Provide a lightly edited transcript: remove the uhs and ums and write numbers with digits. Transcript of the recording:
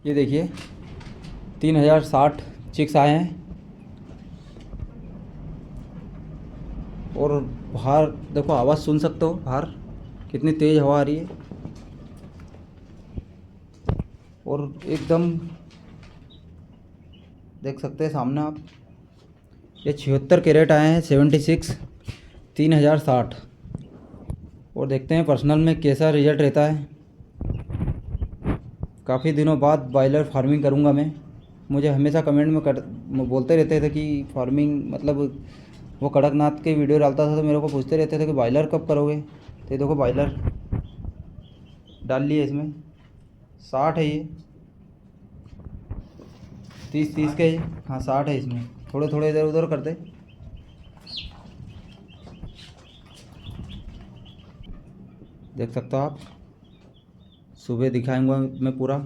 ये देखिए 3060 चिक्स आए हैं। और बाहर देखो, आवाज़ सुन सकते हो बाहर कितनी तेज़ हवा आ रही है। और एकदम देख सकते हैं सामने आप, ये 76 कैरेट आए हैं, 76 3060। और देखते हैं पर्सनल में कैसा रिजल्ट रहता है। काफ़ी दिनों बाद बॉयलर फार्मिंग करूँगा मैं। मुझे हमेशा कमेंट में बोलते रहते थे कि फार्मिंग मतलब वो कड़कनाथ के वीडियो डालता था तो मेरे को पूछते रहते थे कि बॉयलर कब करोगे। तो ये देखो बॉयलर डाल लिए इसमें। 60 है ये, 30 के ये। हाँ 60 है इसमें। थोड़े थोड़े इधर उधर कर दे। देख सकते हो आप, सुबह दिखाऊंगा मैं पूरा।